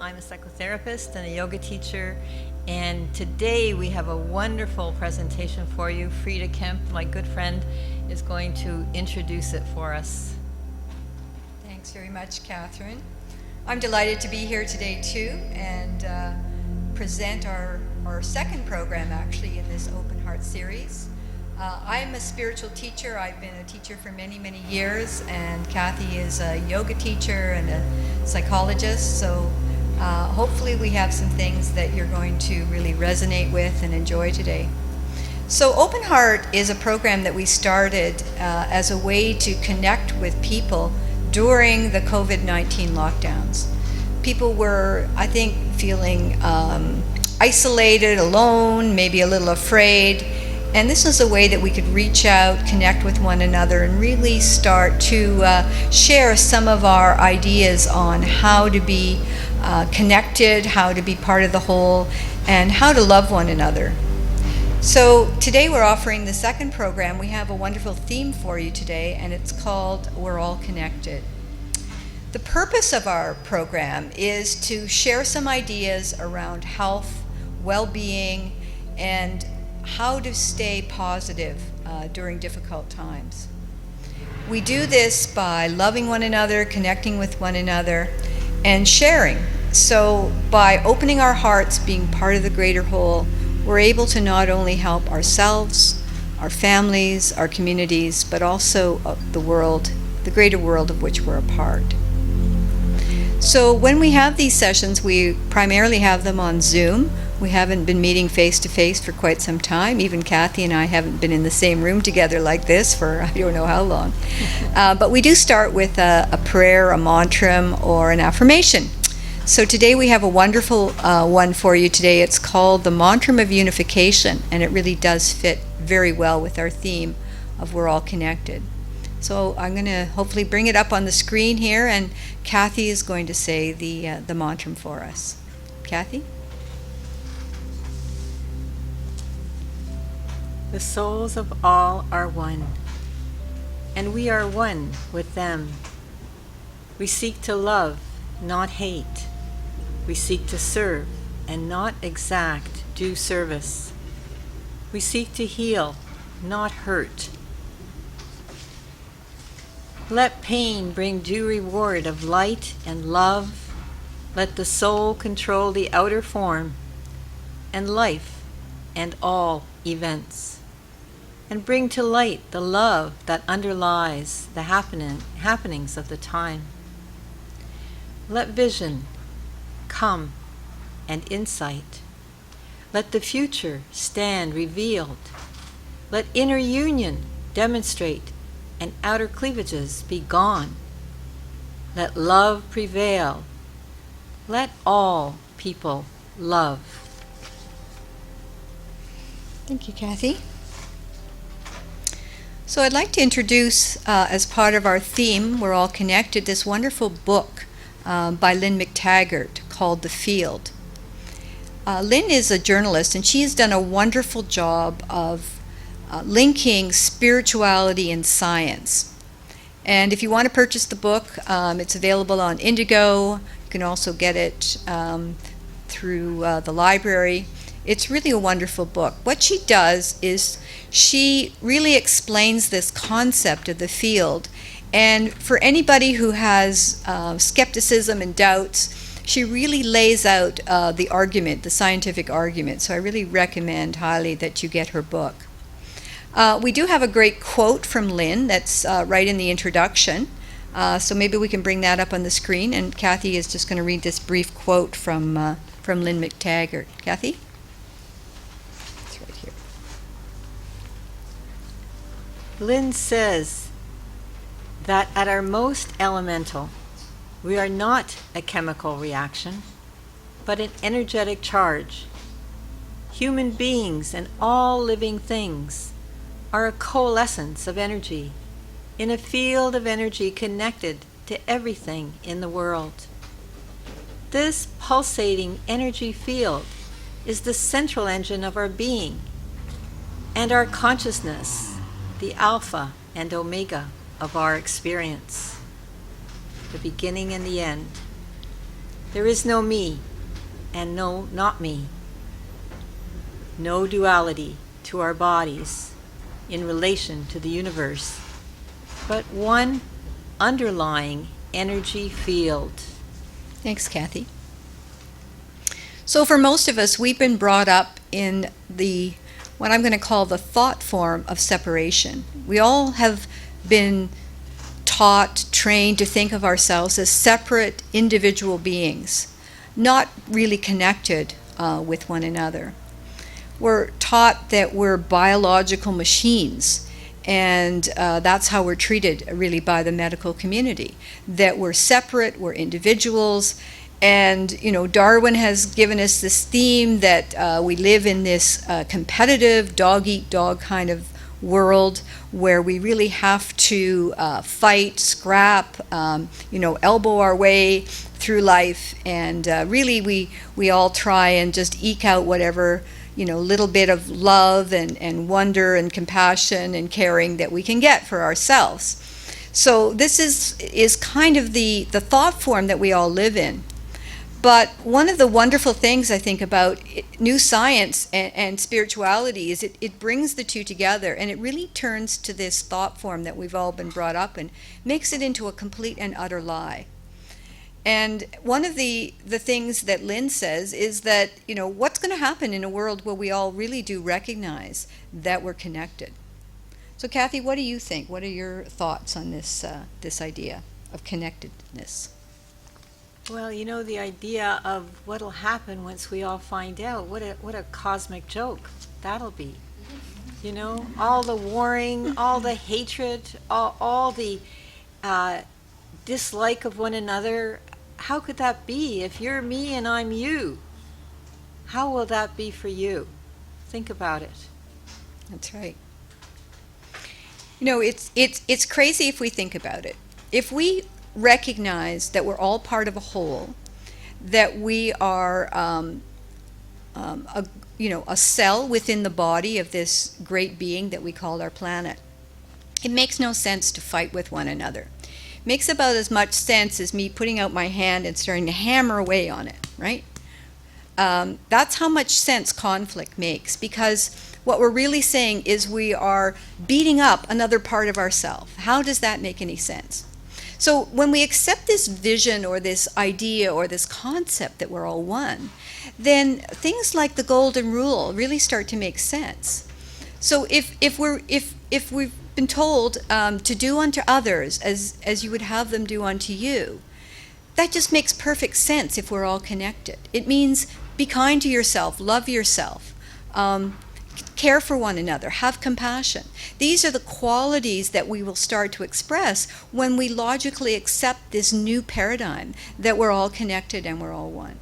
I'm a psychotherapist and a yoga teacher, and today we have a wonderful presentation for you. Freda Kemp, my good friend, is going to introduce it for us. Thanks very much, Catherine. I'm delighted to be here today too and present our second program actually in this Open Heart series. I'm a spiritual teacher. I've been a teacher for many, many years, and Cathy is a yoga teacher and a psychologist, so hopefully we have some things that you're going to really resonate with and enjoy today. So Open Heart is a program that we started as a way to connect with people during the COVID-19 lockdowns. People were, I think, feeling isolated, alone, maybe a little afraid. And this was a way that we could reach out, connect with one another, and really start to share some of our ideas on how to be connected, how to be part of the whole, and how to love one another. So today we're offering the second program. We have a wonderful theme for you today, and it's called We're All Connected. The purpose of our program is to share some ideas around health, well-being, and how to stay positive during difficult times. We do this by loving one another, connecting with one another, and sharing. So by opening our hearts, being part of the greater whole, we're able to not only help ourselves, our families, our communities, but also the world, the greater world of which we're a part. So when we have these sessions, we primarily have them on Zoom. We haven't been meeting face-to-face for quite some time. Even Cathy and I haven't been in the same room together like this for I don't know how long. But we do start with a prayer, a mantram, or an affirmation. So today we have a wonderful one for you today. It's called the Mantram of Unification, and it really does fit very well with our theme of We're All Connected. So I'm going to hopefully bring it up on the screen here, and Cathy is going to say the mantram for us. Cathy? The souls of all are one, and we are one with them. We seek to love, not hate. We seek to serve and not exact due service. We seek to heal, not hurt. Let pain bring due reward of light and love. Let the soul control the outer form and life and all events, and bring to light the love that underlies the happenings of the time. Let vision come and insight. Let the future stand revealed. Let inner union demonstrate and outer cleavages be gone. Let love prevail. Let all people love. Thank you, Cathy. So I'd like to introduce, as part of our theme, We're All Connected, this wonderful book by Lynn McTaggart called The Field. Lynn is a journalist, and she has done a wonderful job of linking spirituality and science. And if you want to purchase the book, it's available on Indigo. You can also get it through the library. It's really a wonderful book. What she does is she really explains this concept of the field. And for anybody who has skepticism and doubts, she really lays out the argument, the scientific argument. So I really recommend highly that you get her book. We do have a great quote from Lynn that's right in the introduction. So maybe we can bring that up on the screen. And Cathy is just going to read this brief quote from Lynn McTaggart. Cathy? It's right here. Lynn says that at our most elemental, we are not a chemical reaction, but an energetic charge. Human beings and all living things are a coalescence of energy in a field of energy connected to everything in the world. This pulsating energy field is the central engine of our being and our consciousness, the alpha and omega of our experience, the beginning and the end. There is no me, and no not me. No duality to our bodies in relation to the universe, but one underlying energy field. Thanks, Cathy. So for most of us, we've been brought up in what I'm going to call the thought form of separation. We all have been taught, trained to think of ourselves as separate individual beings, not really connected with one another. We're taught that we're biological machines, and that's how we're treated really by the medical community, that we're separate, we're individuals. And, Darwin has given us this theme that we live in this competitive dog-eat-dog kind of world where we really have to fight, scrap, elbow our way through life. And really we all try and just eke out whatever, little bit of love and wonder and compassion and caring that we can get for ourselves. So this is kind of the thought form that we all live in. But one of the wonderful things I think about new science and spirituality is it brings the two together, and it really turns to this thought form that we've all been brought up in, makes it into a complete and utter lie. And one of the things that Lynn says is that, what's going to happen in a world where we all really do recognize that we're connected? So Cathy, what do you think? What are your thoughts on this idea of connectedness? Well, the idea of what'll happen once we all find out, what a cosmic joke that'll be. All the warring, all the hatred, all the dislike of one another. How could that be? If you're me and I'm you, how will that be for you? Think about it. That's right. It's crazy if we think about it. If we recognize that we're all part of a whole, that we are a cell within the body of this great being that we call our planet, it makes no sense to fight with one another. It makes about as much sense as me putting out my hand and starting to hammer away on it, right? That's how much sense conflict makes, because what we're really saying is we are beating up another part of ourselves. How does that make any sense? So when we accept this vision or this idea or this concept that we're all one, then things like the golden rule really start to make sense. So if we've been told to do unto others as you would have them do unto you, that just makes perfect sense if we're all connected. It means be kind to yourself, love yourself, care for one another, have compassion. These are the qualities that we will start to express when we logically accept this new paradigm that we're all connected and we're all one.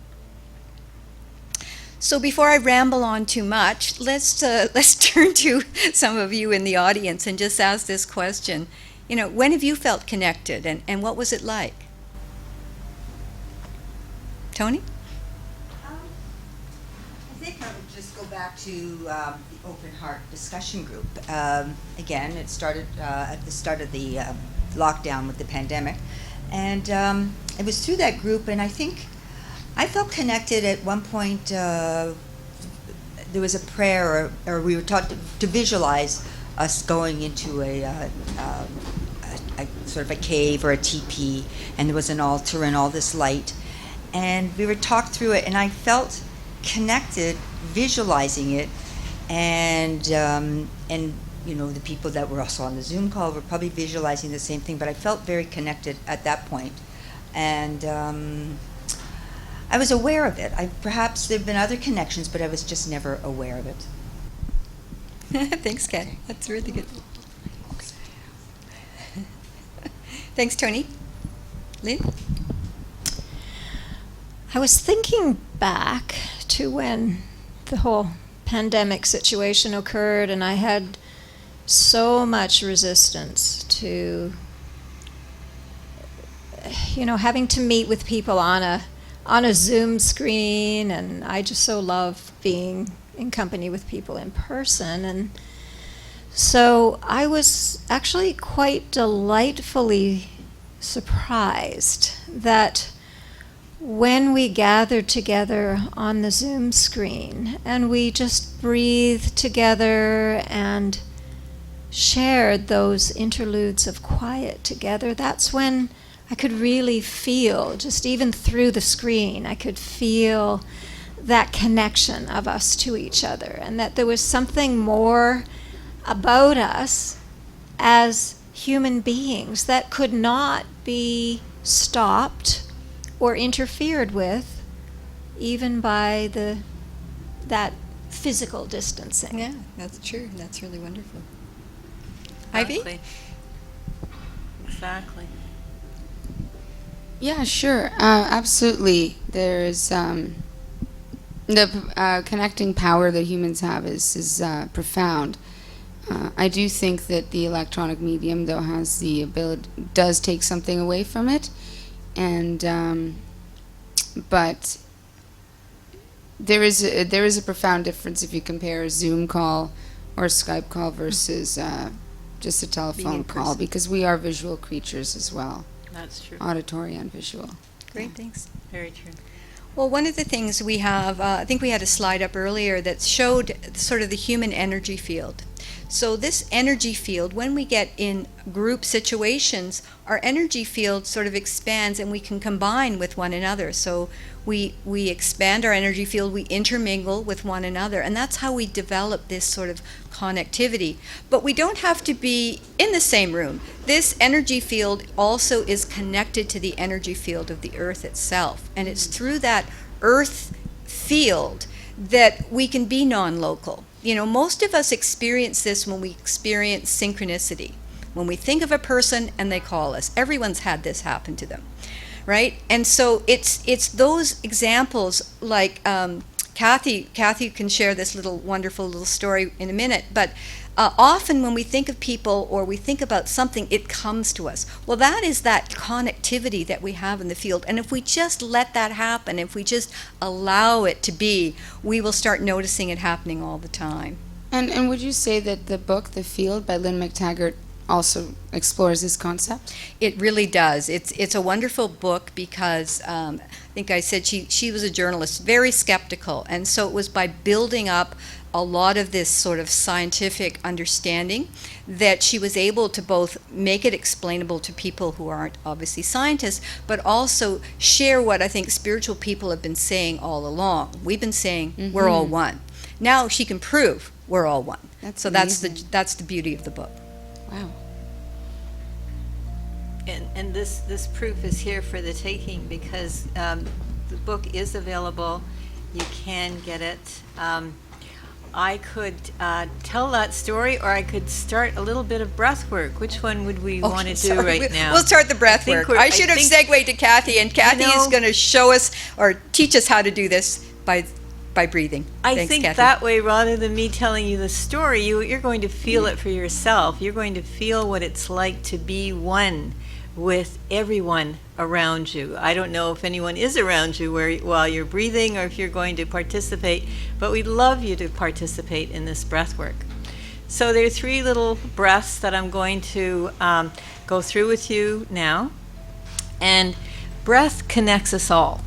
So before I ramble on too much, let's turn to some of you in the audience and just ask this question. When have you felt connected, and what was it like? Tony? I think I would just go back to the Open Heart discussion group. Again, it started at the start of the lockdown with the pandemic. And it was through that group, and I think I felt connected at one point. There was a prayer, or we were taught to visualize us going into a sort of a cave or a teepee, and there was an altar and all this light. And we were talked through it, and I felt connected visualizing it, and the people that were also on the Zoom call were probably visualizing the same thing, but I felt very connected at that point. And I was aware of it. Perhaps there have been other connections, but I was just never aware of it. Thanks, Kat. That's really good. Thanks, Tony. Lynn? I was thinking back to when the whole pandemic situation occurred, and I had so much resistance to, having to meet with people on a Zoom screen, and I just so love being in company with people in person. And so I was actually quite delightfully surprised that when we gathered together on the Zoom screen and we just breathed together and shared those interludes of quiet together, that's when I could really feel, just even through the screen, I could feel that connection of us to each other, and that there was something more about us as human beings that could not be stopped or interfered with, even by that physical distancing. Yeah, that's true. That's really wonderful. Ivy? Exactly. Yeah, sure. Absolutely. There's the connecting power that humans have is profound. I do think that the electronic medium, though, has the ability, does take something away from it, and but there is a profound difference if you compare a Zoom call or a Skype call versus just a telephone call, because we are visual creatures as well, That's true. auditory and visual. Great, thanks. Very true. Well, one of the things we have, I think we had a slide up earlier that showed sort of the human energy field. So this energy field, when we get in group situations, our energy field sort of expands and we can combine with one another. So we expand our energy field, we intermingle with one another, and that's how we develop this sort of connectivity. But we don't have to be in the same room. This energy field also is connected to the energy field of the Earth itself, and it's through that Earth field that we can be non-local. You know, most of us experience this when we experience synchronicity. When we think of a person and they call us. Everyone's had this happen to them, right? And so it's those examples, like Cathy can share this wonderful little story in a minute, but often when we think of people or we think about something, it comes to us. Well, that is that connectivity that we have in the field. And if we just let that happen, if we just allow it to be, we will start noticing it happening all the time. And would you say that the book, The Field, by Lynn McTaggart, also explores this concept? It really does. It's a wonderful book because I think I said she was a journalist, very skeptical. And so it was by building up a lot of this sort of scientific understanding that she was able to both make it explainable to people who aren't obviously scientists, but also share what I think spiritual people have been saying all along. We've been saying we're all one. Now she can prove we're all one. That's so amazing. that's the beauty of the book. Wow. And this proof is here for the taking, because the book is available. You can get it. I could tell that story, or I could start a little bit of breath work. Which one would we want to do right now? We'll start the breath think work. we're- I I should have think- segued to Cathy, and Cathy is going to show us or teach us how to do this by breathing. I Thanks, think Cathy. that way, rather than me telling you the story, you're going to feel it for yourself. You're going to feel what it's like to be one with everyone around you. I don't know if anyone is around you while you're breathing, or if you're going to participate, but we'd love you to participate in this breath work. So there are 3 little breaths that I'm going to go through with you now. And breath connects us all.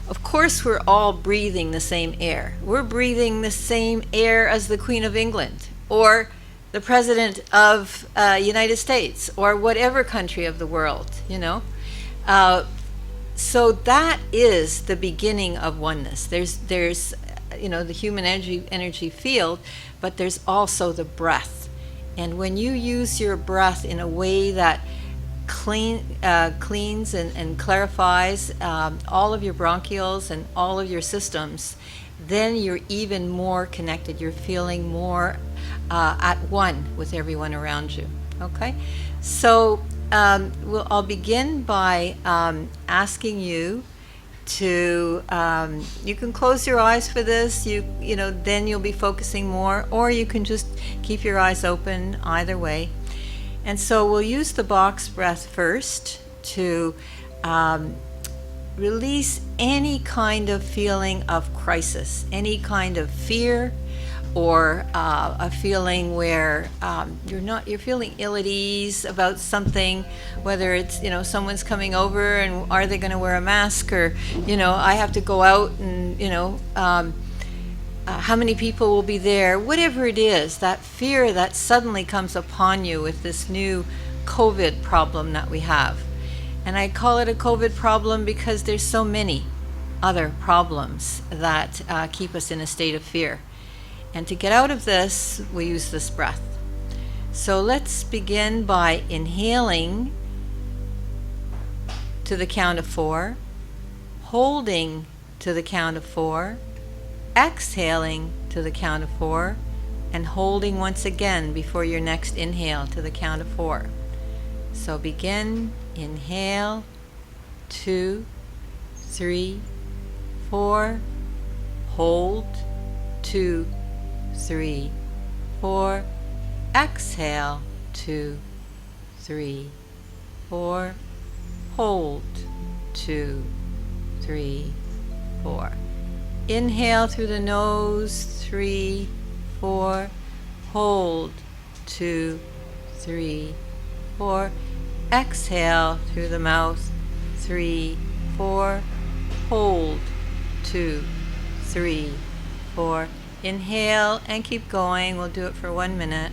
Of course, we're all breathing the same air. We're breathing the same air as the Queen of England, or the President of United States, or whatever country of the world, you know. So that is the beginning of oneness. There's you know, the human energy field, but there's also the breath. And when you use your breath in a way that cleans and clarifies all of your bronchioles and all of your systems, then you're even more connected. You're feeling more at one with everyone around you. Okay? So I'll begin by asking you to, you can close your eyes for this, you know, then you'll be focusing more, or you can just keep your eyes open, either way. And so we'll use the box breath first to release any kind of feeling of crisis, any kind of fear or a feeling where you're feeling ill at ease about something, whether it's, someone's coming over and are they going to wear a mask, or, I have to go out and, how many people will be there, whatever it is, that fear that suddenly comes upon you with this new COVID problem that we have. And I call it a COVID problem because there's so many other problems that keep us in a state of fear. And to get out of this, we use this breath. So let's begin by inhaling to the count of 4, holding to the count of 4, exhaling to the count of 4, and holding once again before your next inhale to the count of 4. So begin, inhale, 2, 3, 4, hold, 2, 3, 4, exhale, 2, 3, 4, hold, 2, 3, 4. Inhale through the nose, 3, 4, hold, 2, 3, 4, exhale through the mouth, 3, 4, hold, 2, 3, 4. Inhale and keep going. We'll do it for 1 minute.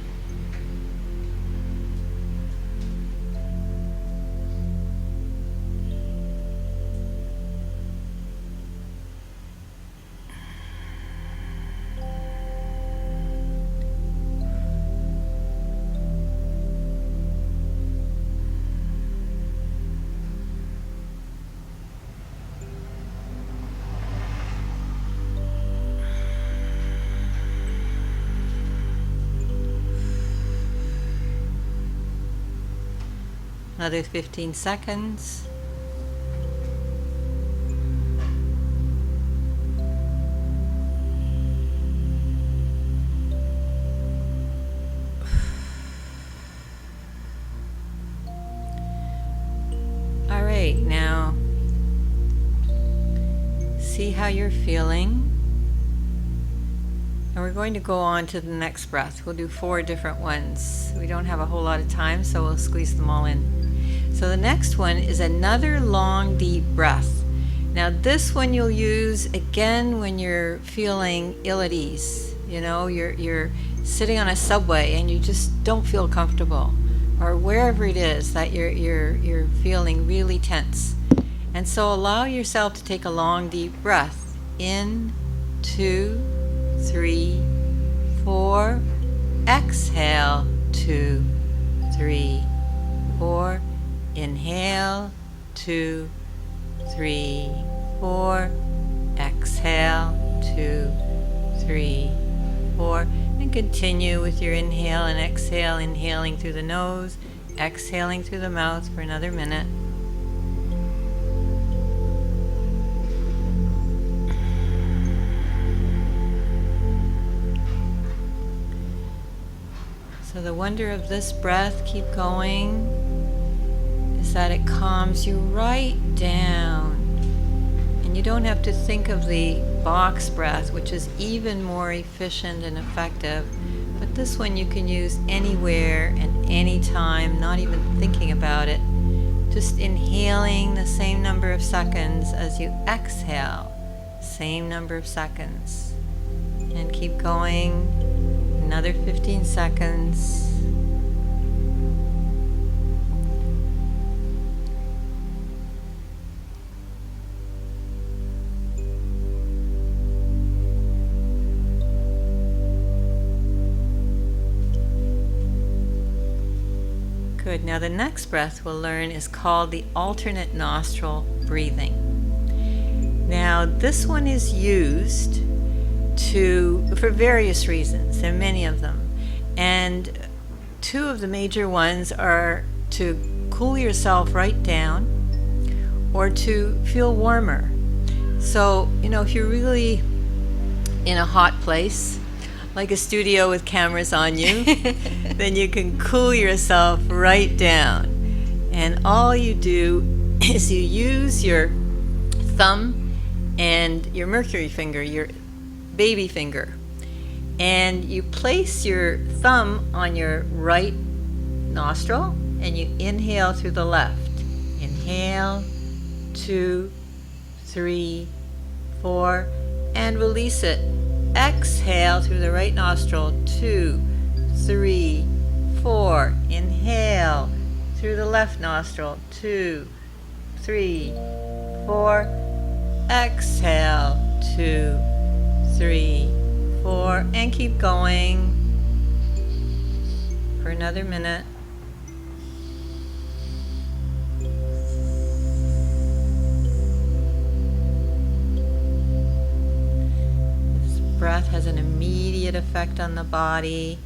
Another 15 seconds. All right, now see how you're feeling. And we're going to go on to the next breath. We'll do 4 different ones. We don't have a whole lot of time, so we'll squeeze them all in. So the next one is another long, deep breath. Now this one you'll use again when you're feeling ill at ease. You're sitting on a subway and you just don't feel comfortable, or wherever it is that you're feeling really tense. And so allow yourself to take a long, deep breath. In, 2, 3, 4. Exhale, 2, 3, 4. Inhale, 2, 3, 4. Exhale, 2, 3, 4. And continue with your inhale and exhale, inhaling through the nose, exhaling through the mouth for another minute. So the wonder of this breath, keep going, is that it calms you right down. And you don't have to think of the box breath, which is even more efficient and effective. But this one you can use anywhere and anytime, not even thinking about it. Just inhaling the same number of seconds as you exhale, same number of seconds. And keep going, another 15 seconds. Good. Now the next breath we'll learn is called the alternate nostril breathing. Now this one is used for various reasons. There are many of them. And 2 of the major ones are to cool yourself right down or to feel warmer. So, if you're really in a hot place, like a studio with cameras on you, then you can cool yourself right down. And all you do is you use your thumb and your mercury finger, your baby finger, And you place your thumb on your right nostril and you inhale through the left. Inhale, 2, 3, 4, and release it. Exhale through the right nostril, 2, 3, 4. Inhale through the left nostril, 2, 3, 4. Exhale, 2, 3, 4, and keep going for another minute. This breath has an immediate effect on the body.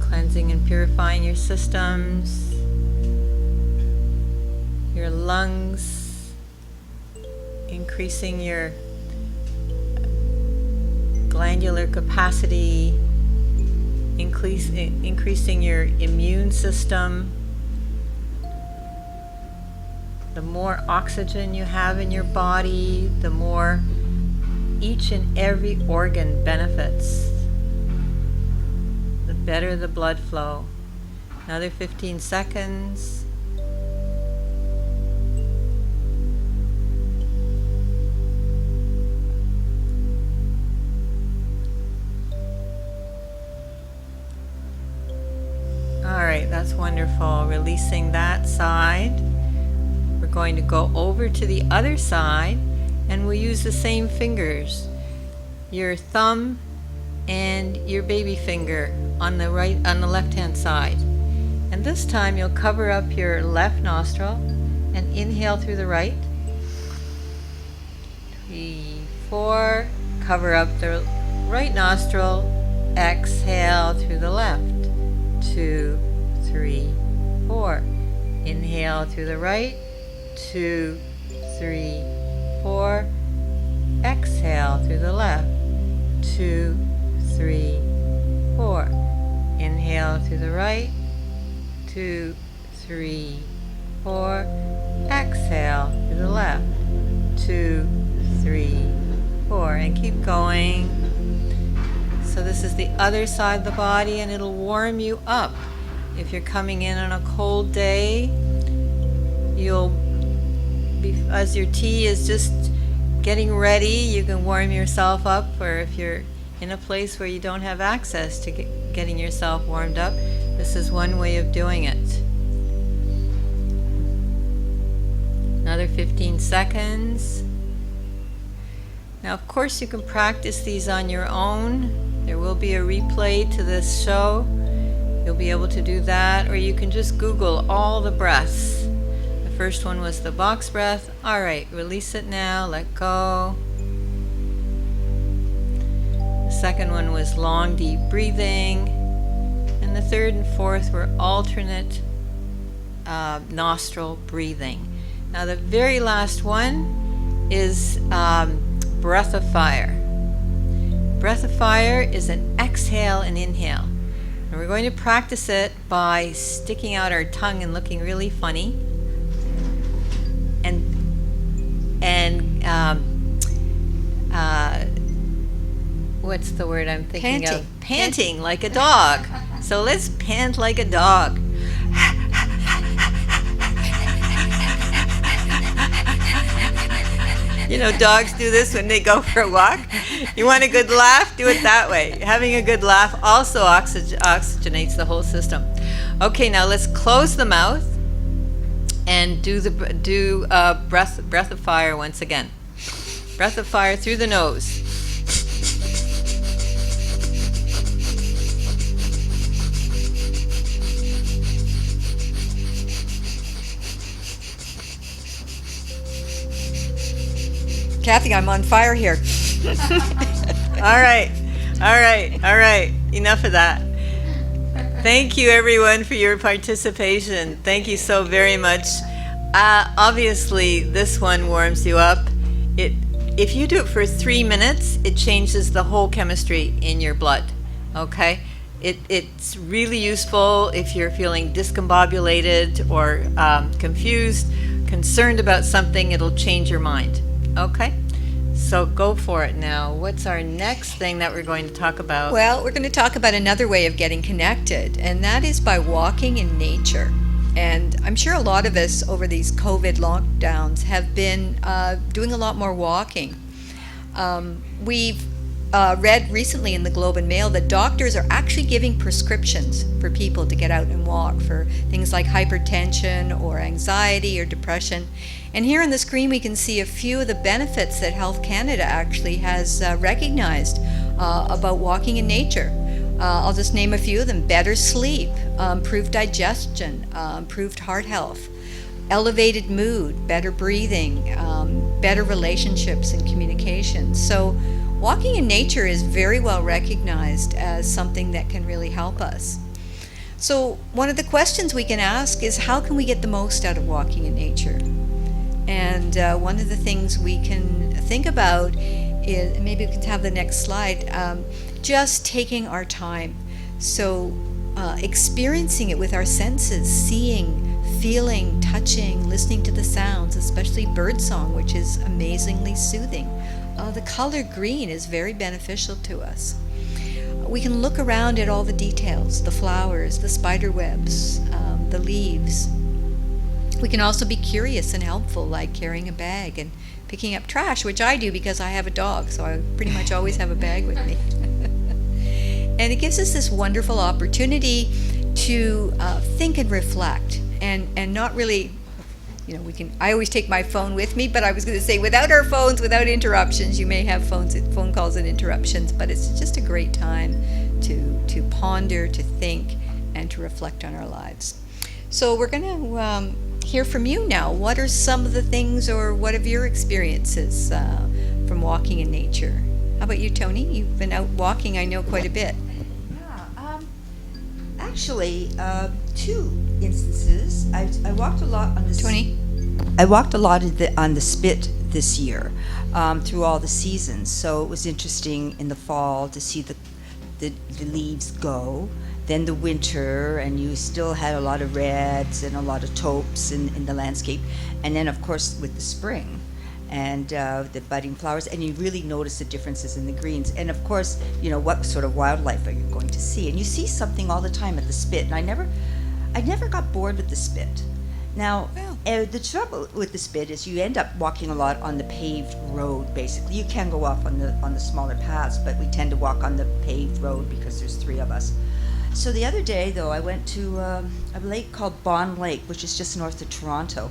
Cleansing and purifying your systems, your lungs, increasing your glandular capacity, increasing your immune system. The more oxygen you have in your body, the more each and every organ benefits. The better the blood flow. Another 15 seconds. Alright, that's wonderful. Releasing that side. We're going to go over to the other side and we'll use the same fingers. Your thumb and your baby finger on the left hand side. And this time you'll cover up your left nostril and inhale through the right. 3, 4. Cover up the right nostril. Exhale through the left. 2, 3, 4. Inhale through the right. 2, 3, 4. Exhale through the left. 2, 3, 4. Inhale through the right. 2, 3, 4. Exhale through the left. 2, 3, 4. And keep going. So this is the other side of the body, and it'll warm you up. If you're coming in on a cold day, you'll be, as your tea is just getting ready, you can warm yourself up. Or if you're in a place where you don't have access to getting yourself warmed up, this is one way of doing it. Another 15 seconds. Now, of course, you can practice these on your own. There will be a replay to this show. You'll be able to do that, or you can just Google all the breaths. The first one was the box breath. All right, release it now, let go. The second one was long, deep breathing. And the third and fourth were alternate nostril breathing. Now, the very last one is breath of fire. Breath of fire is an exhale and inhale. And we're going to practice it by sticking out our tongue and looking really funny. And what's the word I'm thinking of? Panting like a dog. So let's pant like a dog. You know, dogs do this when they go for a walk. You want a good laugh? Do it that way. Having a good laugh also oxygenates the whole system. Okay, now let's close the mouth and do breath of fire once again. Breath of fire through the nose. Cathy, I'm on fire here. All right. Enough of that. Thank you, everyone, for your participation. Thank you so very much. Obviously, this one warms you up. If you do it for 3 minutes, it changes the whole chemistry in your blood. Okay? It's really useful if you're feeling discombobulated or confused, concerned about something. It'll change your mind. Okay. So go for it now. What's our next thing that we're going to talk about? Well, we're going to talk about another way of getting connected, and that is by walking in nature. And I'm sure a lot of us over these COVID lockdowns have been doing a lot more walking. We've read recently in the Globe and Mail that doctors are actually giving prescriptions for people to get out and walk for things like hypertension or anxiety or depression. And here on the screen we can see a few of the benefits that Health Canada actually has recognized about walking in nature. I'll just name a few of them: better sleep, improved digestion, improved heart health, elevated mood, better breathing, better relationships and communication. So walking in nature is very well recognized as something that can really help us. So one of the questions we can ask is, how can we get the most out of walking in nature? And one of the things we can think about is, maybe we can have the next slide, just taking our time. So experiencing it with our senses, seeing, feeling, touching, listening to the sounds, especially birdsong, which is amazingly soothing. The color green is very beneficial to us. We can look around at all the details, the flowers, the spider webs, the leaves. We can also be curious and helpful, like carrying a bag and picking up trash, which I do because I have a dog, so I pretty much always have a bag with me. And it gives us this wonderful opportunity to think and reflect, and not really, I always take my phone with me, but I was going to say, without our phones, without interruptions, you may have phone calls and interruptions, but it's just a great time to ponder, to think, and to reflect on our lives. So we're going to hear from you now. What are some of the things, or what have your experiences from walking in nature? How about you, Tony? You've been out walking, I know, quite a bit. Yeah, actually, two instances. I walked a lot on the Tony? I walked a lot on the Spit this year, through all the seasons. So it was interesting in the fall to see the leaves go. Then the winter, and you still had a lot of reds and a lot of taupes in the landscape. And then, of course, with the spring and the budding flowers, and you really notice the differences in the greens. And of course, what sort of wildlife are you going to see? And you see something all the time at the Spit. And I never got bored with the Spit. Now, the trouble with the Spit is you end up walking a lot on the paved road, basically. You can go off on the smaller paths, but we tend to walk on the paved road because there's three of us. So the other day, though, I went to a lake called Bond Lake, which is just north of Toronto.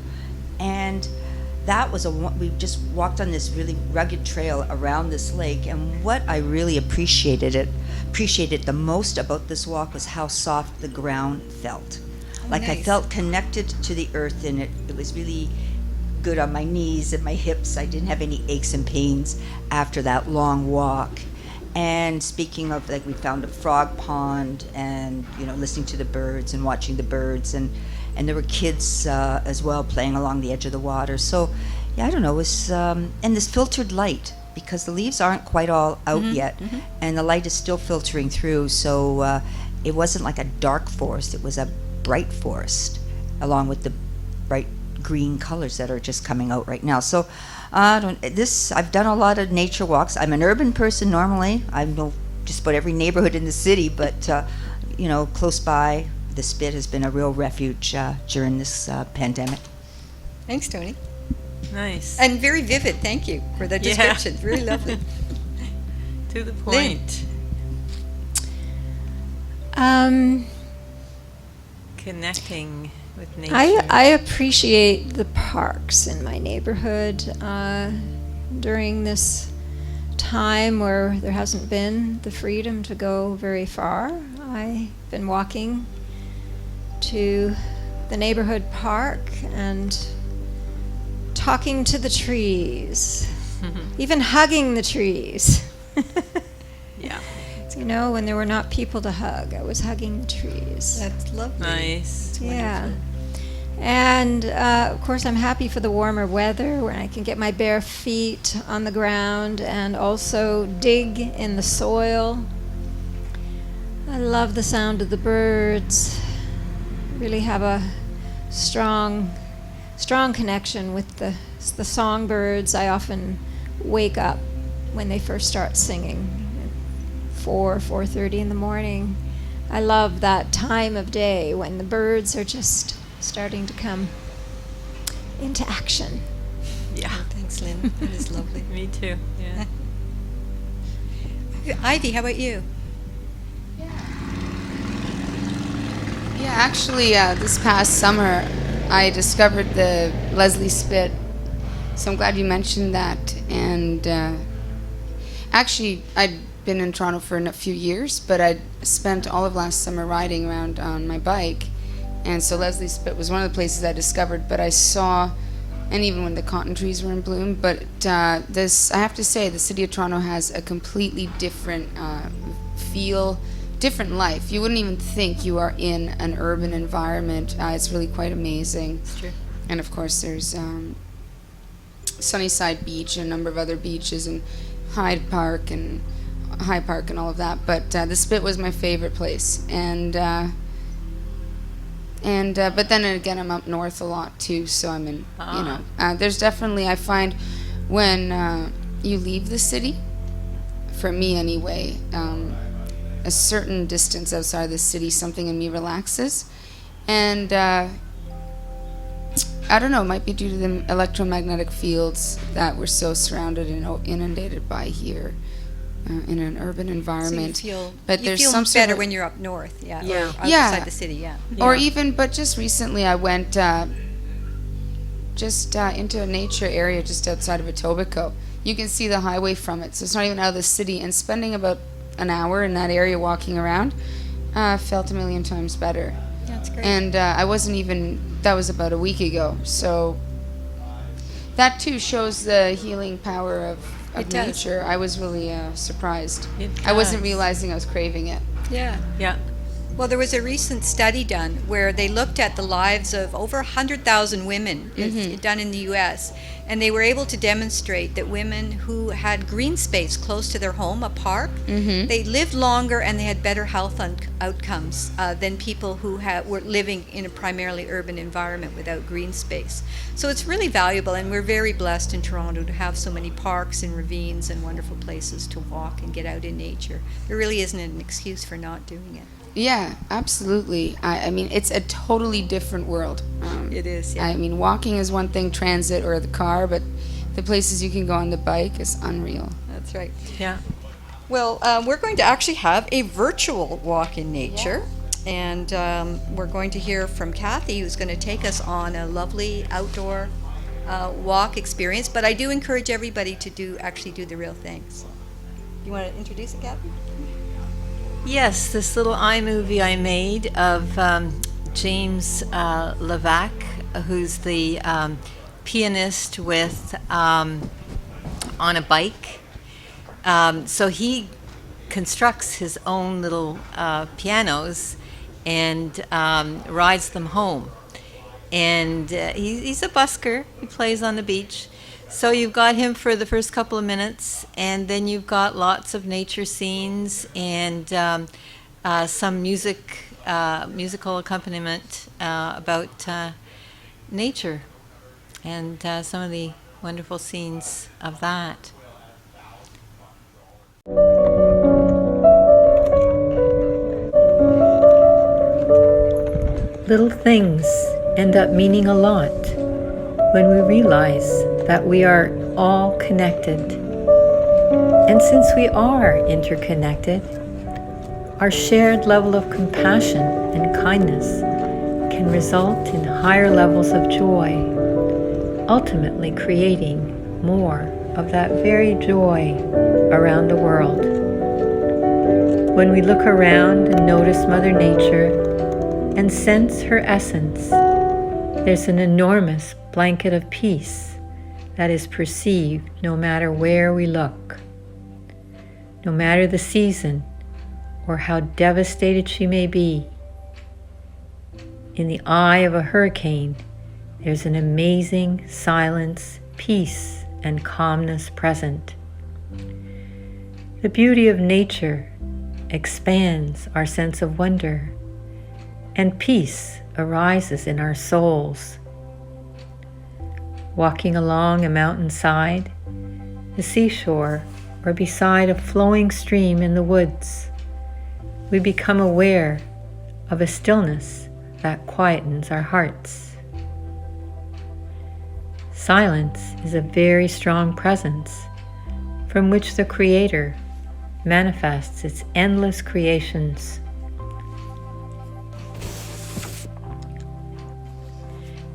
And that was we just walked on this really rugged trail around this lake. And what I really appreciated the most about this walk was how soft the ground felt. Like, nice. I felt connected to the earth, and it was really good on my knees and my hips. I didn't have any aches and pains after that long walk. And speaking of, we found a frog pond, and listening to the birds and watching the birds, and there were kids as well playing along the edge of the water. So yeah, I don't know, it was and this filtered light, because the leaves aren't quite all out yet, and the light is still filtering through. So it wasn't like a dark forest; it was a bright forest, along with the bright green colors that are just coming out right now. So I've done a lot of nature walks. I'm an urban person normally. I know just about every neighborhood in the city, but close by, the Spit has been a real refuge during this pandemic. Thanks, Tony. Nice. And very vivid. Thank you for that description. Really lovely. To the point. Connecting with nature. I appreciate the parks in my neighborhood during this time where there hasn't been the freedom to go very far. I've been walking to the neighborhood park and talking to the trees, even hugging the trees. Yeah. When there were not people to hug, I was hugging the trees. That's lovely. Nice. Yeah. And of course, I'm happy for the warmer weather where I can get my bare feet on the ground and also dig in the soil. I love the sound of the birds. Really have a strong strong connection with the songbirds. I often wake up when they first start singing, 4:30 in the morning. I love that time of day when the birds are just starting to come into action. Yeah. Thanks, Lynn. That is lovely. Me too. Yeah. Ivy, how about you? Yeah, actually, this past summer, I discovered the Leslie Spit. So I'm glad you mentioned that. And actually, I'd been in Toronto for a few years, but I'd spent all of last summer riding around on my bike. And so Leslie Spit was one of the places I discovered, but I saw, and even when the cotton trees were in bloom, but this, I have to say, the city of Toronto has a completely different feel, different life. You wouldn't even think you are in an urban environment. It's really quite amazing. It's true. And of course there's Sunnyside Beach and a number of other beaches, and High Park and all of that. But the Spit was my favorite place. And but then again, I'm up north a lot too, so I'm in, there's definitely, I find when you leave the city, for me anyway, a certain distance outside the city, something in me relaxes. And I don't know, it might be due to the electromagnetic fields that we're so surrounded and inundated by here in an urban environment. So but you there's feel some better sort of, when you're up north, yeah. Yeah. Or outside Yeah. the city, yeah. or Yeah. even, but just recently I went just into a nature area just outside of Etobicoke. You can see the highway from it, so it's not even out of the city. And spending about an hour in that area walking around felt a million times better. That's great. And I wasn't even, that was about a week ago. So that too shows the healing power of It does. nature. I was really surprised. It I wasn't does. realizing I was craving it. Yeah. Yeah. Well, there was a recent study done where they looked at the lives of over 100,000 women. It's done in the U.S., and they were able to demonstrate that women who had green space close to their home, a park, they lived longer and they had better health outcomes than people who were living in a primarily urban environment without green space. So it's really valuable, and we're very blessed in Toronto to have so many parks and ravines and wonderful places to walk and get out in nature. There really isn't an excuse for not doing it. Yeah, absolutely. I mean, it's a totally different world. It is, yeah. I mean, walking is one thing, transit or the car, but the places you can go on the bike is unreal. That's right. Yeah. Well, we're going to actually have a virtual walk in nature. And we're going to hear from Cathy, who's going to take us on a lovely outdoor walk experience. But I do encourage everybody to actually do the real thing. So, you want to introduce it, Cathy? Yes, this little iMovie I made of James Levac, who's the pianist with On a Bike. So he constructs his own little pianos and rides them home. And he's a busker. He plays on the beach. So you've got him for the first couple of minutes, and then you've got lots of nature scenes and some musical accompaniment about nature and some of the wonderful scenes of that. Little things end up meaning a lot when we realize that we are all connected. And since we are interconnected, our shared level of compassion and kindness can result in higher levels of joy, ultimately creating more of that very joy around the world. When we look around and notice Mother Nature and sense her essence, there's an enormous blanket of peace that is perceived no matter where we look. No matter the season or how devastated she may be, in the eye of a hurricane, there's an amazing silence, peace, and calmness present. The beauty of nature expands our sense of wonder, and peace arises in our souls. walking along a mountainside, the seashore, or beside a flowing stream in the woods, we become aware of a stillness that quietens our hearts. Silence is a very strong presence from which the Creator manifests its endless creations.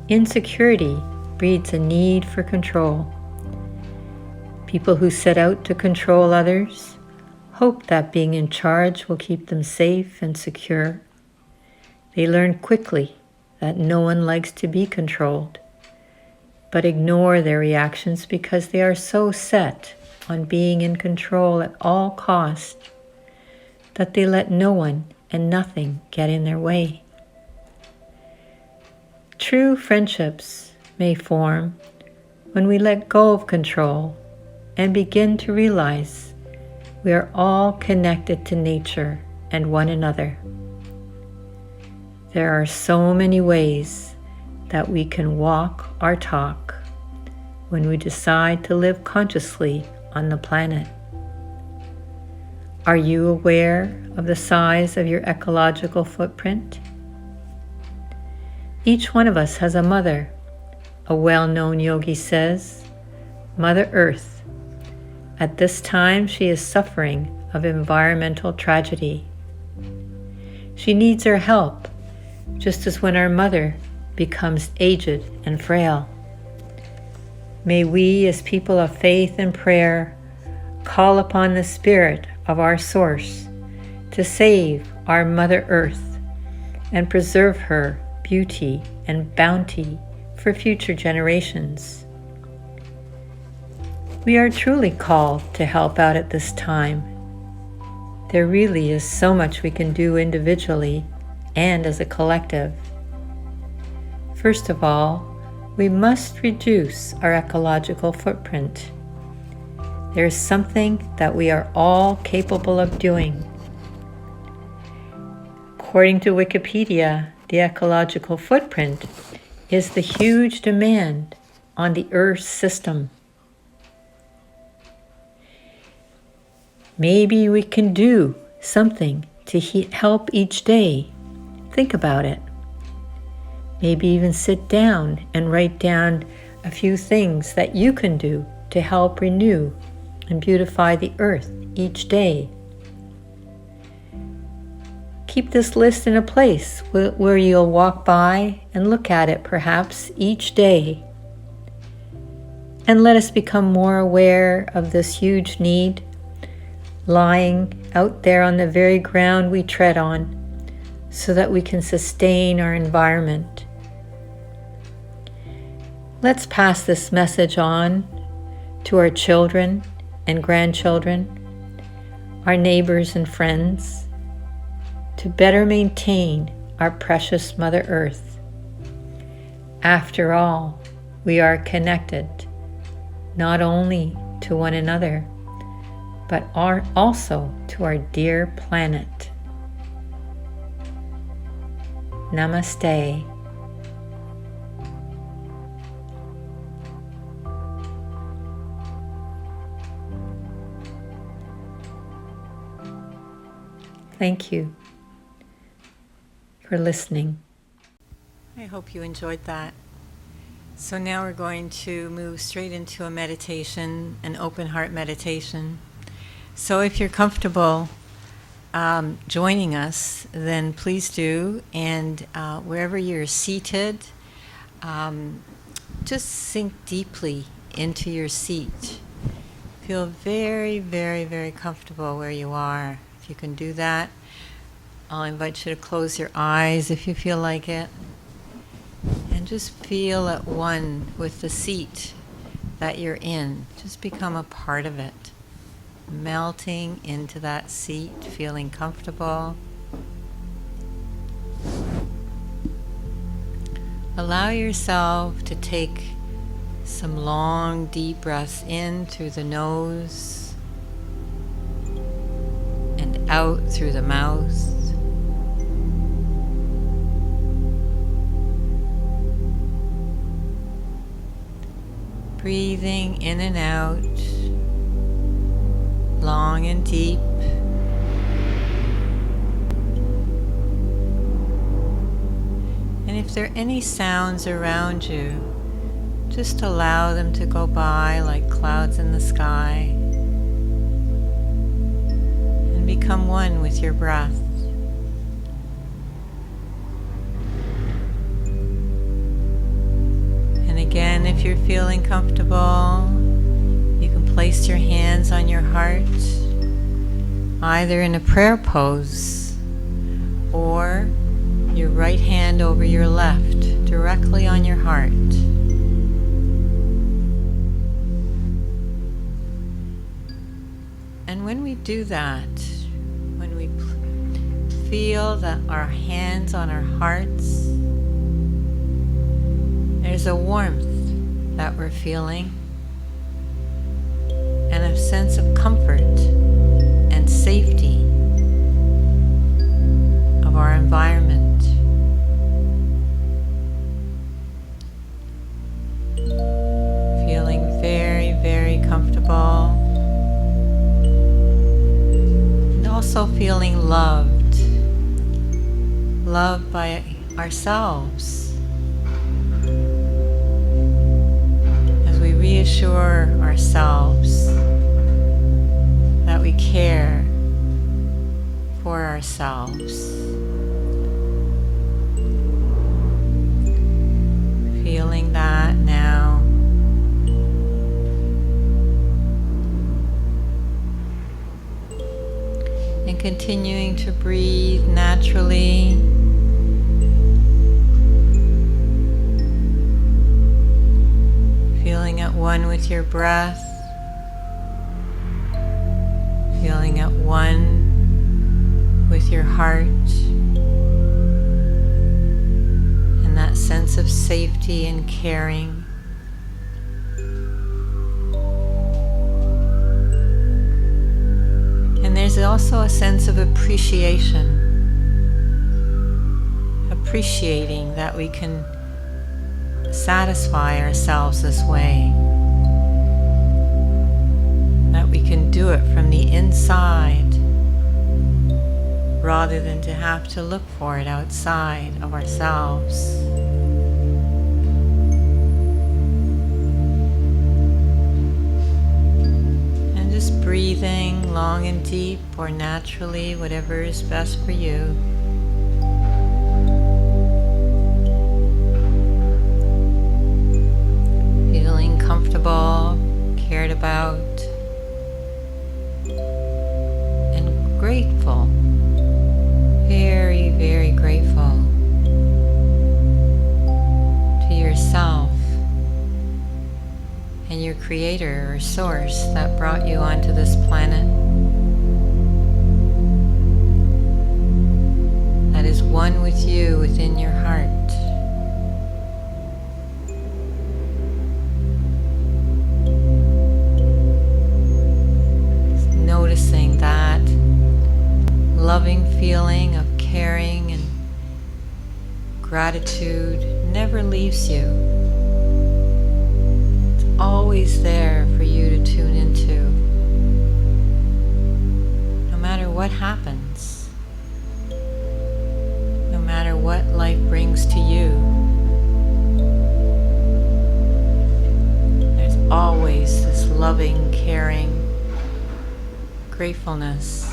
Insecurity breeds a need for control. People who set out to control others hope that being in charge will keep them safe and secure. They learn quickly that no one likes to be controlled, but ignore their reactions because they are so set on being in control at all costs that they let no one and nothing get in their way. True friendships may form when we let go of control and begin to realize we are all connected to nature and one another. There are so many ways that we can walk our talk when we decide to live consciously on the planet. Are you aware of the size of your ecological footprint? Each one of us has a mother. A well-known yogi says, Mother Earth. At this time, she is suffering of environmental tragedy. She needs our help, just as when our mother becomes aged and frail. May we, as people of faith and prayer, call upon the Spirit of our Source to save our Mother Earth and preserve her beauty and bounty for future generations. We are truly called to help out at this time. There really is so much we can do individually and as a collective. First of all, we must reduce our ecological footprint. There is something that we are all capable of doing. According to Wikipedia, the ecological footprint is the huge demand on the Earth system. Maybe we can do something to help each day. Think about it. Maybe even sit down and write down a few things that you can do to help renew and beautify the earth each day. Keep this list in a place where you'll walk by and look at it perhaps each day. And let us become more aware of this huge need lying out there on the very ground we tread on so that we can sustain our environment. Let's pass this message on to our children and grandchildren, our neighbors and friends, to better maintain our precious Mother Earth. After all, we are connected not only to one another, but are also to our dear planet. Namaste. Thank you for listening. I hope you enjoyed that. So now we're going to move straight into a meditation, an open heart meditation. So if you're comfortable joining us, then please do. And wherever you're seated, just sink deeply into your seat. Feel very, very, very comfortable where you are. If you can do that, I'll invite you to close your eyes if you feel like it. And just feel at one with the seat that you're in. Just become a part of it. Melting into that seat, feeling comfortable. Allow yourself to take some long, deep breaths in through the nose and out through the mouth. Breathing in and out, long and deep. And if there are any sounds around you, just allow them to go by like clouds in the sky and become one with your breath. And again, if you're feeling comfortable, you can place your hands on your heart, either in a prayer pose or your right hand over your left, directly on your heart. And when we do that, when we feel that our hands on our hearts, there's a warmth that we're feeling and a sense of comfort and safety of our environment. Feeling very, very comfortable. And also feeling loved. Loved by ourselves. As we reassure ourselves that we care for ourselves. Feeling that now. And continuing to breathe naturally. Feeling at one with your breath. Feeling at one with your heart. And that sense of safety and caring. And there's also a sense of appreciation. Appreciating that we can satisfy ourselves this way. That we can do it from the inside rather than to have to look for it outside of ourselves. And just breathing long and deep or naturally, whatever is best for you. Feeling comfortable, cared about, and grateful. Very, very grateful to yourself and your creator or source that brought you onto this planet. That is one with you within your heart. Noticing that loving feeling of caring and gratitude never leaves you. It's always there for you to tune into. No matter what happens, no matter what life brings to you, there's always this loving, caring gratefulness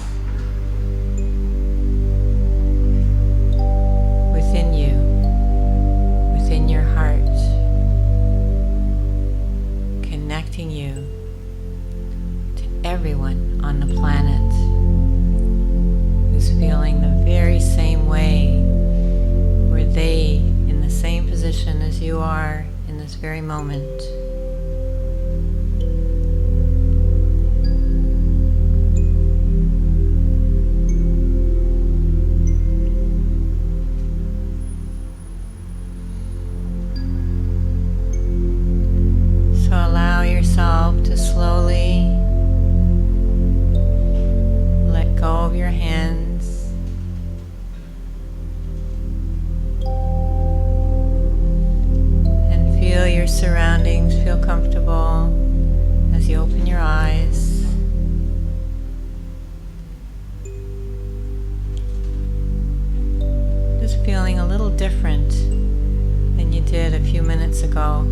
within you, within your heart, connecting you to everyone on the planet who's feeling the very same way, were they in the same position as you are in this very moment. To slowly let go of your hands and feel your surroundings feel comfortable as you open your eyes. Just feeling a little different than you did a few minutes ago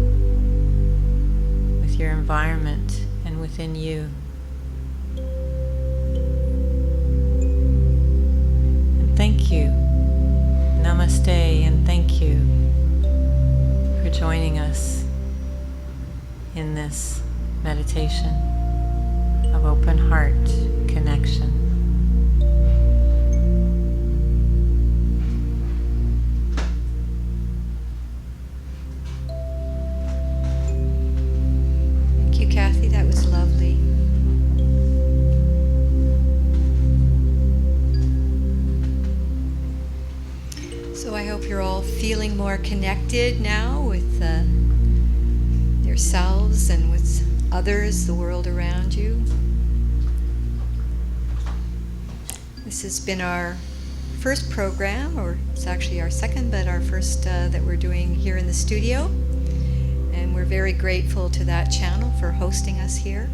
with your environment and within you. And thank you. Namaste, and thank you for joining us in this meditation of open heart connection. Thank you, Cathy. That was lovely. So I hope you're all feeling more connected now with yourselves and with others, the world around you. This has been our first program, or it's actually our second, but our first that we're doing here in the studio. And we're very grateful to that channel for hosting us here,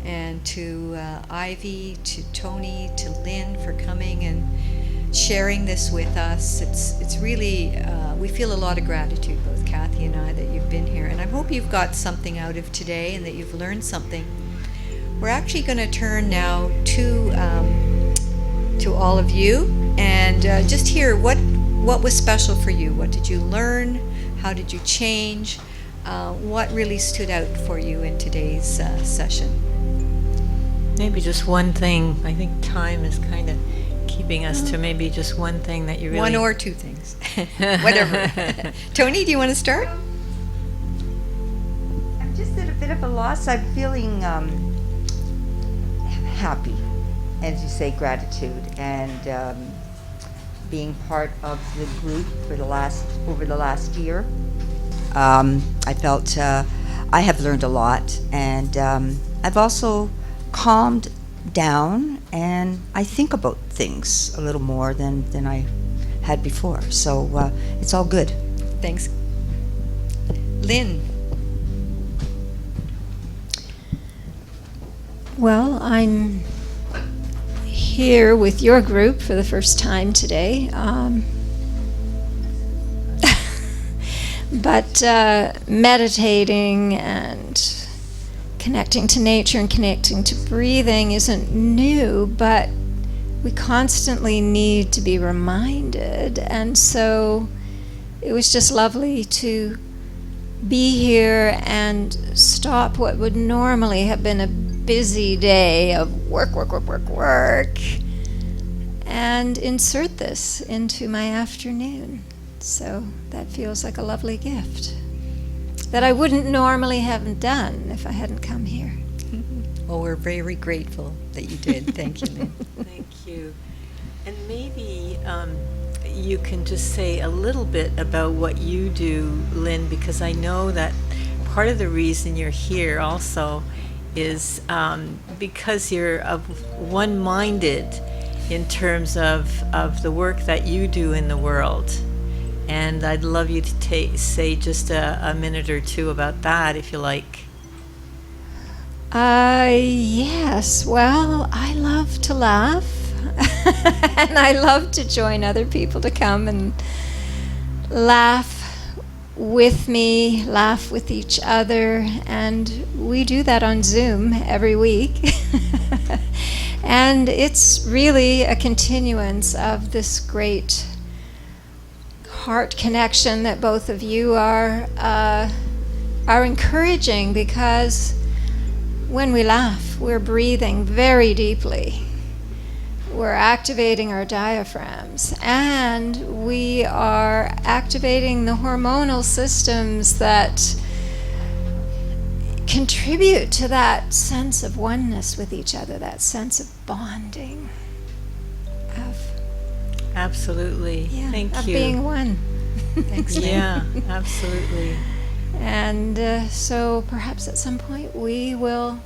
and to Ivy, to Tony, to Lynn for coming and sharing this with us. It's really, we feel a lot of gratitude, both Cathy and I, that you've been here. And I hope you've got something out of today and that you've learned something. We're actually going to turn now to all of you and just hear what was special for you. What did you learn? How did you change? What really stood out for you in today's session? Maybe just one thing. I think time is kind of keeping us to maybe just one thing that you really... One or two things. Whatever. Tony, do you want to start? I'm just at a bit of a loss. I'm feeling happy, as you say, gratitude, and being part of the group for over the last year. I felt I have learned a lot, and I've also calmed down, and I think about things a little more than I had before. So it's all good. Thanks. Lynn. Well, I'm here with your group for the first time today. But meditating and connecting to nature and connecting to breathing isn't new, but we constantly need to be reminded. And so it was just lovely to be here and stop what would normally have been a busy day of work, and insert this into my afternoon. So that feels like a lovely gift that I wouldn't normally have done if I hadn't come here. Well, we're very grateful that you did. Thank you, Lynn. Thank you. And maybe you can just say a little bit about what you do, Lynn, because I know that part of the reason you're here also is because you're one-minded in terms of the work that you do in the world. And I'd love you to say just a minute or two about that, if you like. Yes. Well, I love to laugh. And I love to join other people to come and laugh with me, laugh with each other. And we do that on Zoom every week. And it's really a continuance of this great heart connection that both of you are encouraging, because when we laugh, we're breathing very deeply. We're activating our diaphragms, and we are activating the hormonal systems that contribute to that sense of oneness with each other, that sense of bonding, of Absolutely. Thank of you. being one. Thanks, Lynn. Yeah, absolutely. And so perhaps at some point we will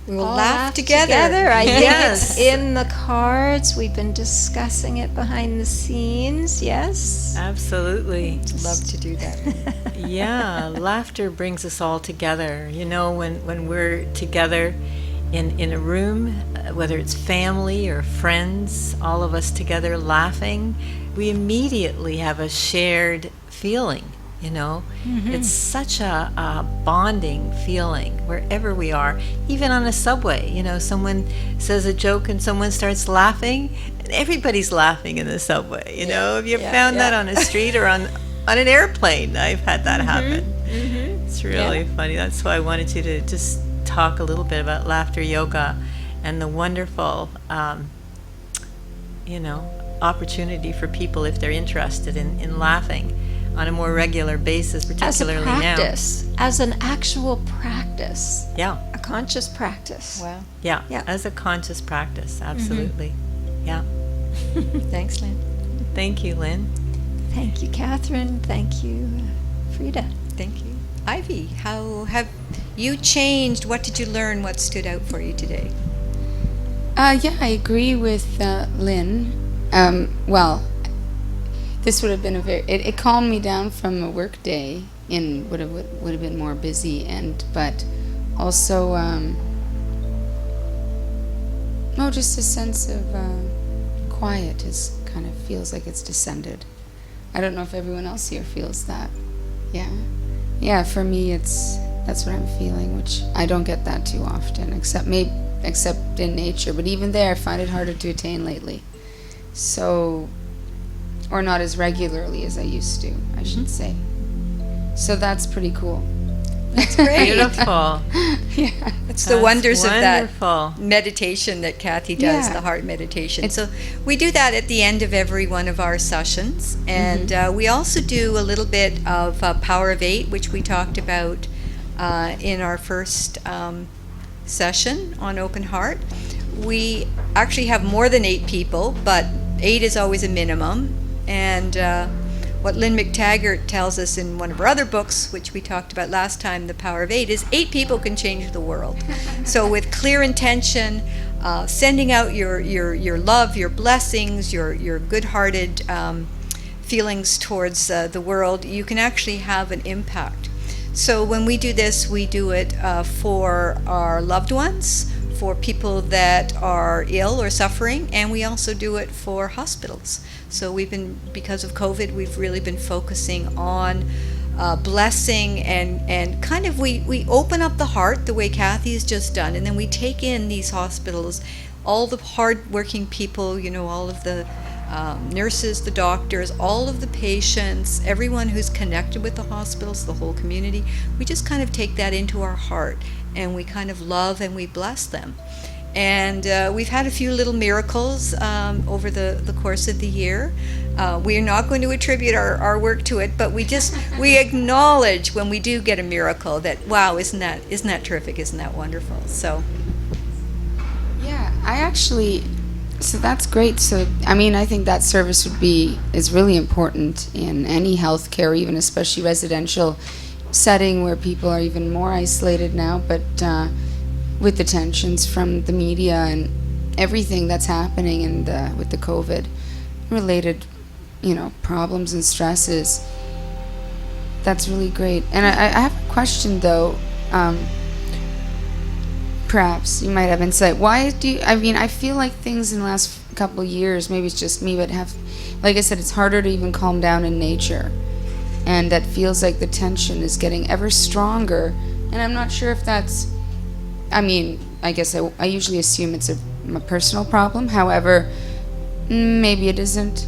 We'll all laugh together. I think Yes. it's in the cards. We've been discussing it behind the scenes. Yes. Absolutely. Love to do that. Yeah, laughter brings us all together. You know, when we're together in a room, whether it's family or friends, all of us together laughing, we immediately have a shared feeling, you know. It's such a bonding feeling wherever we are, even on a subway. You know, someone says a joke and someone starts laughing, and everybody's laughing in the subway, you know. Have you ever found that on a street or on an airplane? I've had that happen. It's really funny. That's why I wanted you to just talk a little bit about laughter yoga and the wonderful, you know, opportunity for people if they're interested in laughing on a more regular basis, As a particularly practice, as an actual practice, now. a conscious practice. Wow. Yeah, Yeah. as a conscious practice, absolutely. Yeah. Thanks, Lynn. Thank you, Lynn. Thank you, Catherine. Thank you, Freda. Thank you. Ivy, how have you changed? What did you learn? What stood out for you today? Yeah, I agree with Lynn. Well, this would have been it calmed me down from a work day and would have been more busy, but also just a sense of quiet is kind of feels like it's descended. I don't know if everyone else here feels that. Yeah, for me that's what I'm feeling, which I don't get that too often, except in nature, but even there I find it harder to attain lately. So, or not as regularly as I used to, I should say. So that's pretty cool. That's great. Beautiful. Yeah. It's the That's wonders of wonderful. that meditation that Cathy does, Yeah. the heart meditation. So we do that at the end of every one of our sessions. And we also do a little bit of Power of Eight, which we talked about in our first session on Open Heart. We actually have more than 8 people, but 8 is always a minimum. And what Lynn McTaggart tells us in one of her other books, which we talked about last time, The Power of 8, is 8 people can change the world. So with clear intention, sending out your love, your blessings, your good-hearted feelings towards the world, you can actually have an impact. So when we do this, we do it for our loved ones, for people that are ill or suffering, and we also do it for hospitals. So because of COVID, we've really been focusing on blessing and kind of we open up the heart the way Cathy has just done, and then we take in these hospitals, all the hard-working people, you know, all of the nurses, the doctors, all of the patients, everyone who's connected with the hospitals, the whole community. We just kind of take that into our heart, and we kind of love and we bless them. And we've had a few little miracles over the course of the year. We are not going to attribute our work to it, but we acknowledge when we do get a miracle that, wow, isn't that terrific? Isn't that wonderful? So Yeah, so that's great. So, I mean, I think that service is really important in any healthcare, even especially residential setting where people are even more isolated now, but with the tensions from the media and everything that's happening and with the COVID related, you know, problems and stresses. That's really great. And I have a question though. Perhaps you might have insight. I feel like things in the last couple of years, maybe it's just me, but like I said, it's harder to even calm down in nature. And that feels like the tension is getting ever stronger. And I'm not sure if that's, I guess I usually assume it's a personal problem. However, maybe it isn't.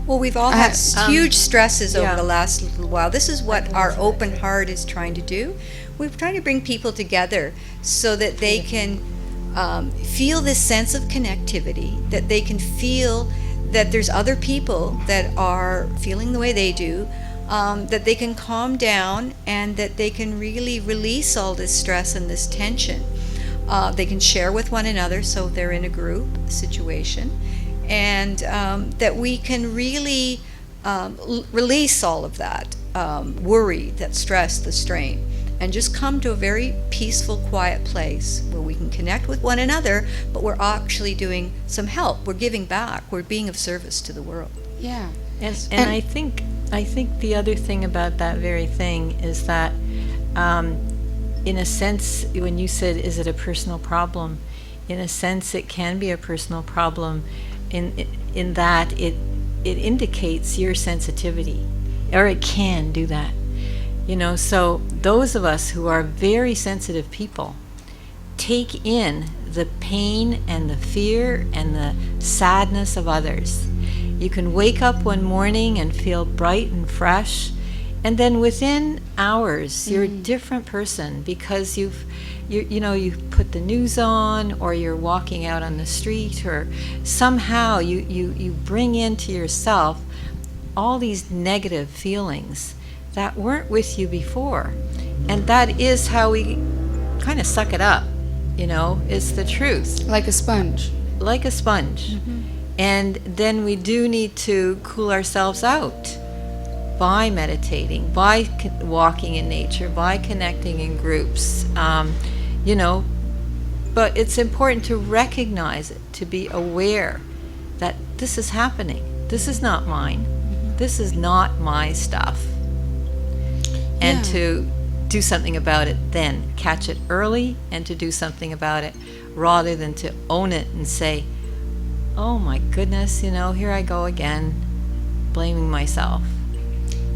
well, we've all had huge stresses over the last little while. This is what our Open Heart is trying to do. We're trying to bring people together so that they can feel this sense of connectivity, that they can feel that there's other people that are feeling the way they do, that they can calm down and that they can really release all this stress and this tension. They can share with one another, so they're in a group situation, and that we can really release all of that worry, that stress, the strain. and just come to a very peaceful, quiet place where we can connect with one another, but we're actually doing some help. We're giving back. We're being of service to the world. Yeah. And I think the other thing about that very thing is that, in a sense, when you said, is it a personal problem? In a sense, it can be a personal problem in that it indicates your sensitivity, or it can do that. So those of us who are very sensitive people take in the pain and the fear and the sadness of others. You can wake up one morning and feel bright and fresh, and then within hours you're a different person because you put the news on, or you're walking out on the street, or somehow you bring into yourself all these negative feelings that weren't with you before. And that is how we kind of suck it up, it's the truth. Like a sponge. Like a sponge. And then we do need to cool ourselves out by meditating, by walking in nature, by connecting in groups, but it's important to recognize it, to be aware that this is happening. This is not mine. This is not my stuff. And to do something about it then, catch it early and to do something about it, rather than to own it and say, oh my goodness, here I go again, blaming myself.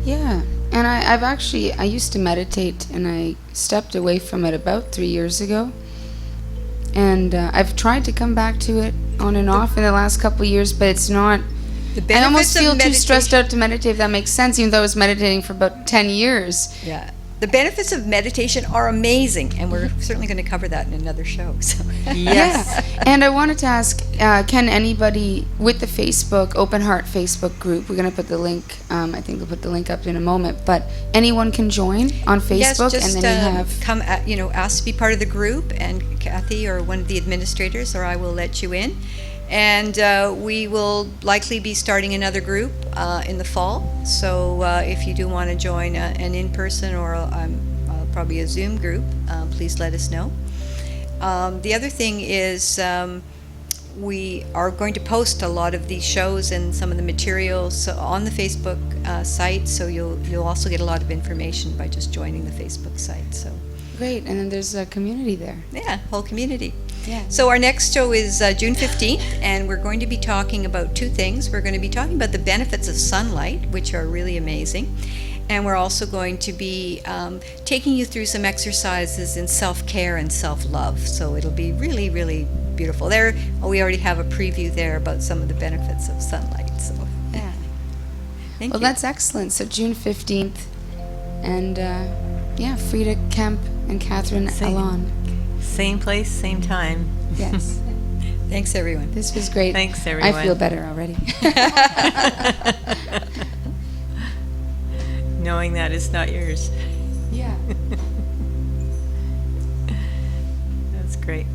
Yeah, and I used to meditate, and I stepped away from it about 3 years ago, and I've tried to come back to it on and off in the last couple of years, but it's not. I almost feel too stressed out to meditate, if that makes sense, even though I was meditating for about 10 years. Yeah. The benefits of meditation are amazing, and we're certainly going to cover that in another show. So. Yes. Yeah. And I wanted to ask, can anybody with the Facebook, Open Heart Facebook group, we're going to put the link, I think we'll put the link up in a moment, but anyone can join on Facebook? Yes, just and then you have come, ask to be part of the group, and Cathy or one of the administrators or I will let you in. And we will likely be starting another group in the fall. So if you do want to join an in-person or probably a Zoom group, please let us know. The other thing is we are going to post a lot of these shows and some of the materials on the Facebook site. So you'll also get a lot of information by just joining the Facebook site. So great, and then there's a community there. Yeah, whole community. Yeah. So our next show is June 15th, and we're going to be talking about two things. We're going to be talking about the benefits of sunlight, which are really amazing. And we're also going to be taking you through some exercises in self-care and self-love. So it'll be really, really beautiful. We already have a preview there about some of the benefits of sunlight. So Yeah. thank Well, you. that's excellent. So June 15th, and Freda Kemp and Catherine Same. Alon. Same place, same time. Yes. Thanks, everyone. This was great. Thanks, everyone. I feel better already. Knowing that it's not yours. Yeah. That's great.